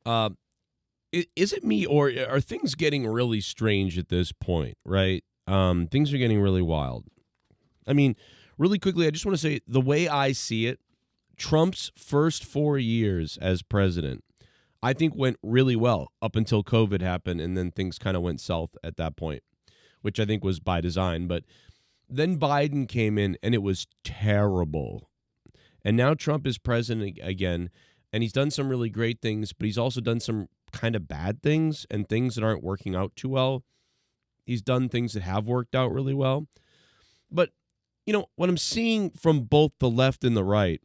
Uh, is it me, or are things getting really strange at this point? Right? Things are getting really wild. I mean, really quickly, I just want to say the way I see it, Trump's first 4 years as president, I think went really well up until COVID happened, and then things kind of went south at that point, which I think was by design. But then Biden came in, and it was terrible. And now Trump is president again, and he's done some really great things, but he's also done some kind of bad things and things that aren't working out too well. He's done things that have worked out really well. But, what I'm seeing from both the left and the right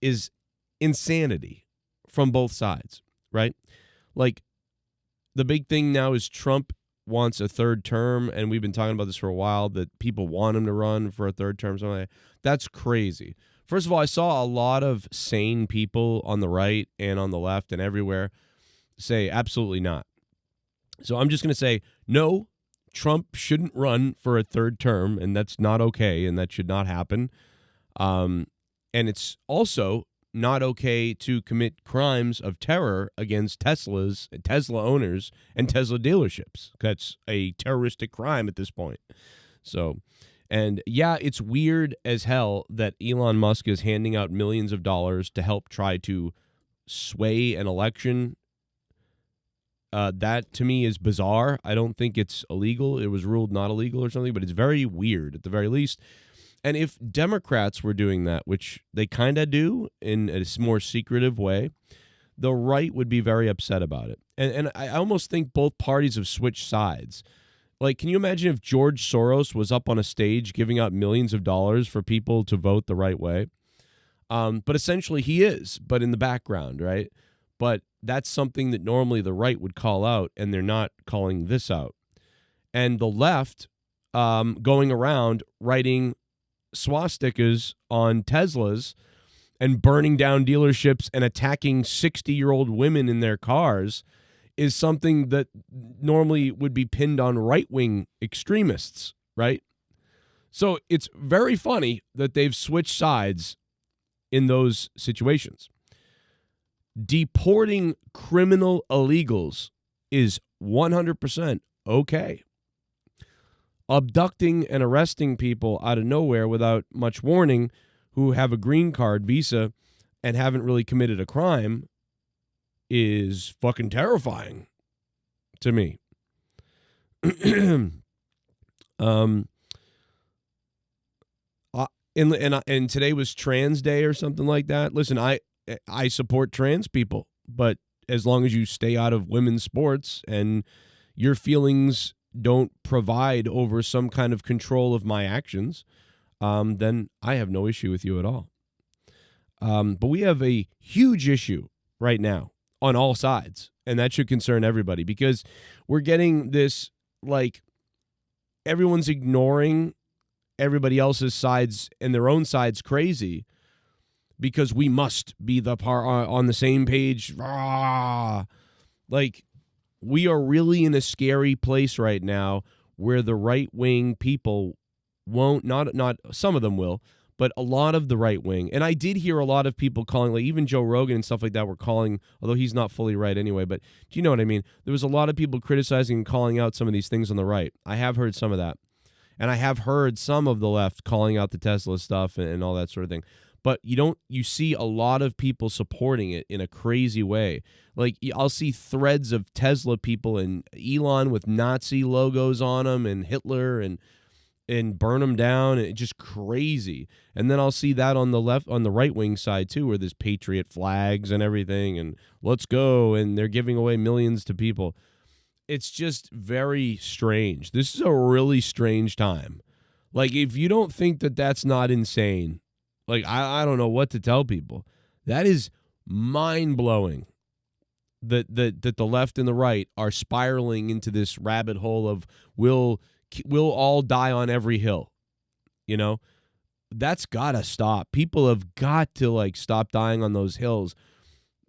is insanity from both sides, right? Like, the big thing now is Trump wants a third term, and we've been talking about this for a while, that people want him to run for a third term. Something like that. That's crazy. First of all, I saw a lot of sane people on the right and on the left and everywhere say absolutely not. So I'm just going to say no, Trump shouldn't run for a third term, and that's not okay, and that should not happen. And it's also not okay to commit crimes of terror against Tesla owners, and Tesla dealerships. That's a terroristic crime at this point. So, and yeah, it's weird as hell that Elon Musk is handing out millions of dollars to help try to sway an election. That to me is bizarre. I don't think it's illegal. It was ruled not illegal or something, but it's very weird at the very least. And if Democrats were doing that, which they kind of do in a more secretive way, the right would be very upset about it. And I almost think both parties have switched sides. Like, can you imagine if George Soros was up on a stage giving out millions of dollars for people to vote the right way? But essentially he is, but in the background, right? But that's something that normally the right would call out, and they're not calling this out. And the left going around writing swastikas on Teslas and burning down dealerships and attacking 60-year-old women in their cars is something that normally would be pinned on right-wing extremists, right? So it's very funny that they've switched sides in those situations. Deporting criminal illegals is 100% okay. Abducting and arresting people out of nowhere without much warning who have a green card visa and haven't really committed a crime is fucking terrifying to me. And today was Trans Day or something like that. Listen, I support trans people, but as long as you stay out of women's sports and your feelings don't provide over some kind of control of my actions, then I have no issue with you at all. But we have a huge issue right now on all sides, and that should concern everybody, because we're getting this, like, everyone's ignoring everybody else's sides and their own sides crazy because we must be on the same page. Like, we are really in a scary place right now where the right-wing people won't, not some of them will, but a lot of the right wing. And I did hear a lot of people calling, like even Joe Rogan and stuff like that were calling, although he's not fully right anyway, but do you know what I mean? There was a lot of people criticizing and calling out some of these things on the right. I have heard some of that. And I have heard some of the left calling out the Tesla stuff and all that sort of thing. But you see a lot of people supporting it in a crazy way. Like, I'll see threads of Tesla people and Elon with Nazi logos on them and Hitler and burn them down, and it's just crazy. And then I'll see that on the right wing side too, where there's patriot flags and everything, and let's go, and they're giving away millions to people. It's just very strange. This is a really strange time. Like, if you don't think that that's not insane, like, I don't know what to tell people. That is mind-blowing that the left and the right are spiraling into this rabbit hole of we'll all die on every hill. You know, that's got to stop. People have got to, like, stop dying on those hills.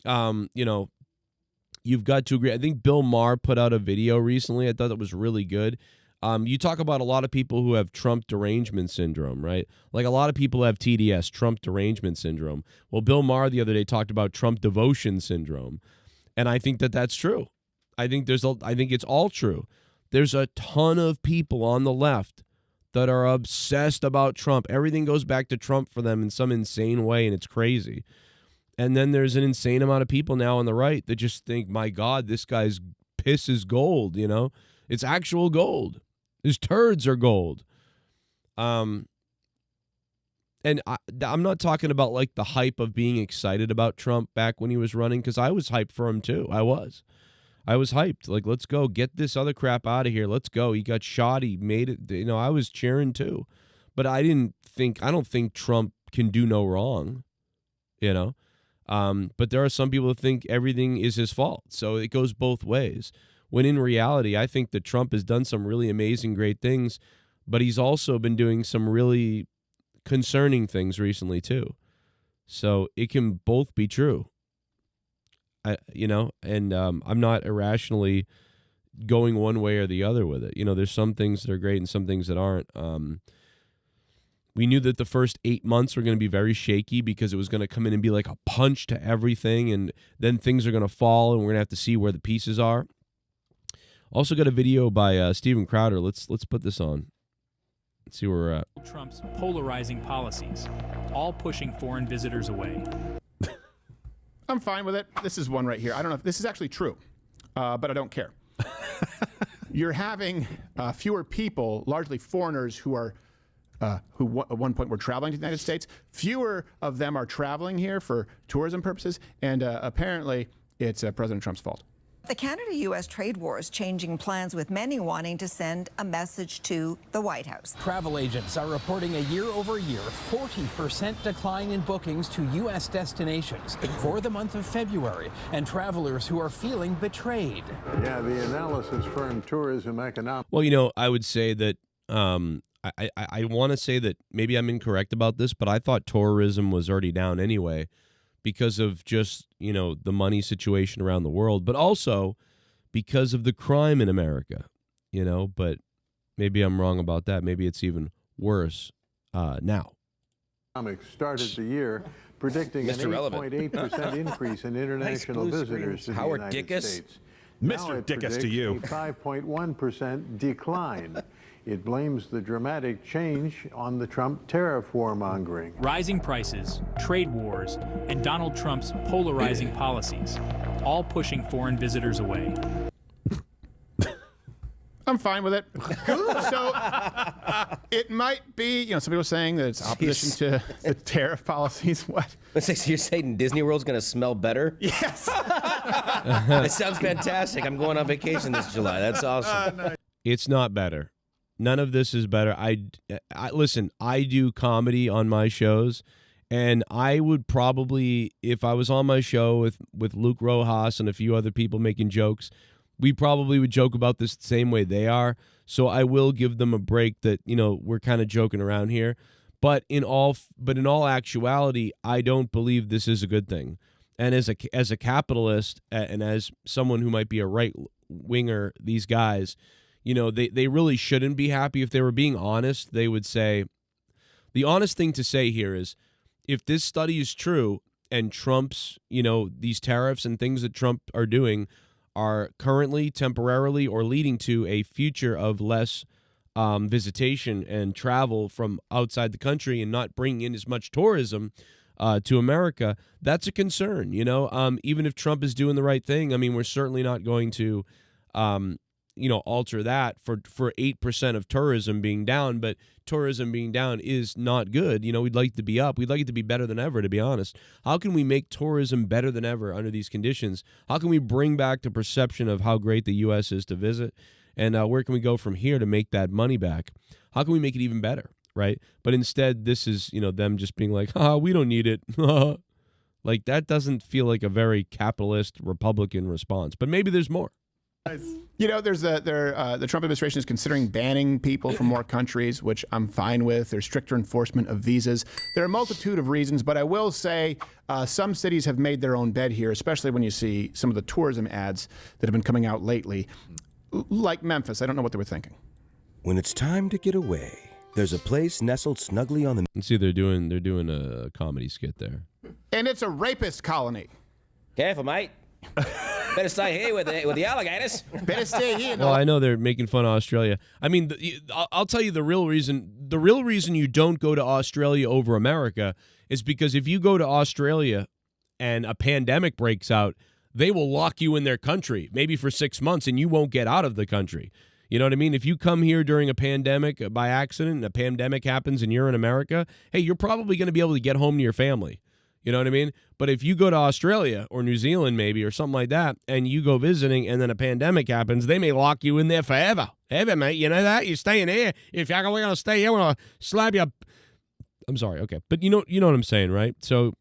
You've got to agree. I think Bill Maher put out a video recently. I thought that was really good. You talk about a lot of people who have Trump derangement syndrome, right? Like, a lot of people have TDS, Trump derangement syndrome. Well, Bill Maher the other day talked about Trump devotion syndrome. And I think that that's true. I think it's all true. There's a ton of people on the left that are obsessed about Trump. Everything goes back to Trump for them in some insane way, and it's crazy. And then there's an insane amount of people now on the right that just think, my God, this guy's piss is gold, you know? It's actual gold. His turds are gold. And I'm not talking about like the hype of being excited about Trump back when he was running, because I was hyped for him too. I was hyped. Like, let's go get this other crap out of here. Let's go. He got shot. He made it. You know, I was cheering too. But I don't think Trump can do no wrong, you know? But there are some people who think everything is his fault. So it goes both ways. When in reality, I think that Trump has done some really amazing, great things, but he's also been doing some really concerning things recently too. So it can both be true. I'm not irrationally going one way or the other with it. You know, there's some things that are great and some things that aren't. We knew that the first 8 months were going to be very shaky because it was going to come in and be like a punch to everything, and then things are going to fall, and we're going to have to see where the pieces are. Also got a video by Steven Crowder. Let's put this on. Let's see where we're at. Trump's polarizing policies, all pushing foreign visitors away. I'm fine with it. This is one right here. I don't know if this is actually true, but I don't care. You're having fewer people, largely foreigners, who at one point were traveling to the United States. Fewer of them are traveling here for tourism purposes, and apparently it's President Trump's fault. The Canada-U.S. trade war is changing plans, with many wanting to send a message to the White House. Travel agents are reporting a year-over-year 40% decline in bookings to U.S. destinations for the month of February, and travelers who are feeling betrayed. Yeah, the analysis firm Tourism Economics. Well, you know, I would say that I want to say that maybe I'm incorrect about this, but I thought tourism was already down anyway, because of just, you know, the money situation around the world, but also because of the crime in America, you know, but maybe I'm wrong about that. Maybe it's even worse now. Started the year predicting an 8.8% increase in international visitors to the United States. Mr. Dickus to you. A 5.1% decline. It blames the dramatic change on the Trump tariff warmongering. Rising prices, trade wars, and Donald Trump's polarizing policies, all pushing foreign visitors away. I'm fine with it. So it might be, you know, some people are saying that it's opposition to the tariff policies. What? Let's say, so you're saying Disney World's going to smell better? Yes. It sounds fantastic. I'm going on vacation this July. That's awesome. It's not better. None of this is better. I listen, I do comedy on my shows, and I would probably, if I was on my show with Luke Rojas and a few other people making jokes, we probably would joke about this the same way they are. So I will give them a break that, you know, we're kind of joking around here. But in all actuality, I don't believe this is a good thing. And as a capitalist and as someone who might be a right winger, these guys, you know, they really shouldn't be happy. If they were being honest, they would say, the honest thing to say here is, if this study is true and Trump's, you know, these tariffs and things that Trump are doing are currently, temporarily, or leading to a future of less visitation and travel from outside the country and not bringing in as much tourism to America, that's a concern, you know. Even if Trump is doing the right thing, I mean, we're certainly not going to alter that for 8% of tourism being down, but tourism being down is not good. You know, we'd like it to be up. We'd like it to be better than ever, to be honest. How can we make tourism better than ever under these conditions? How can we bring back the perception of how great the U.S. is to visit? And where can we go from here to make that money back? How can we make it even better, right? But instead, this is, you know, them just being like, we don't need it. Like, that doesn't feel like a very capitalist Republican response. But maybe there's more. You know, there's the Trump administration is considering banning people from more countries, which I'm fine with. There's stricter enforcement of visas. There are a multitude of reasons, but I will say some cities have made their own bed here, especially when you see some of the tourism ads that have been coming out lately, like Memphis. I don't know what they were thinking. When it's time to get away, there's a place nestled snugly on the... And see, they're doing a comedy skit there. And it's a rapist colony. Careful, mate. Better stay here with the alligators. Better stay here. Well, I know they're making fun of Australia. I mean, I'll tell you the real reason. The real reason you don't go to Australia over America is because if you go to Australia and a pandemic breaks out, they will lock you in their country, maybe for 6 months, and you won't get out of the country. You know what I mean? If you come here during a pandemic by accident and a pandemic happens and you're in America, hey, you're probably going to be able to get home to your family. You know what I mean? But if you go to Australia or New Zealand maybe or something like that and you go visiting and then a pandemic happens, they may lock you in there forever. Ever, mate. You know that? You're staying here. If you're going to stay here, we're going to slap you. I'm sorry. Okay. But you know what I'm saying, right? So,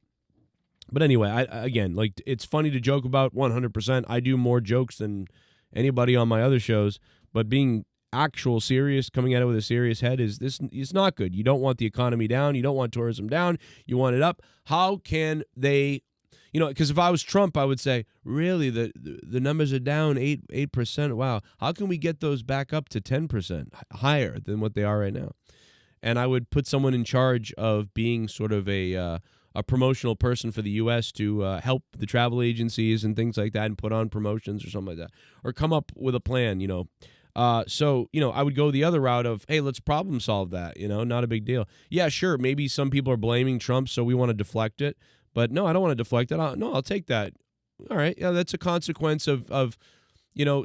but anyway, again, like, it's funny to joke about 100%. I do more jokes than anybody on my other shows, but being actual serious, coming at it with a serious head is not good. You don't want the economy down. You don't want tourism down. You want it up. How can they, because if I was Trump, I would say, really, the numbers are down 8%. Wow. How can we get those back up to 10% higher than what they are right now? And I would put someone in charge of being sort of a promotional person for the U.S. to help the travel agencies and things like that and put on promotions or something like that, or come up with a plan, So, I would go the other route of, hey, let's problem solve that, not a big deal. Yeah, sure, maybe some people are blaming Trump, so we want to deflect it. But no, I don't want to deflect it. I'll take that. All right, yeah, that's a consequence of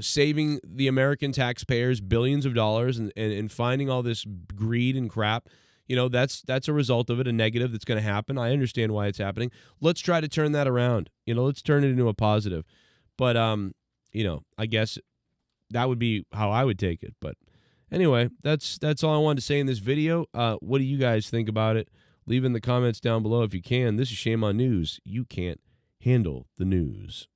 saving the American taxpayers billions of dollars and finding all this greed and crap. That's a result of it, a negative that's going to happen. I understand why it's happening. Let's try to turn that around. Let's turn it into a positive. But, I guess that would be how I would take it. But anyway, that's all I wanted to say in this video. What do you guys think about it? Leave in the comments down below if you can. This is Shame on News. You can't handle the news.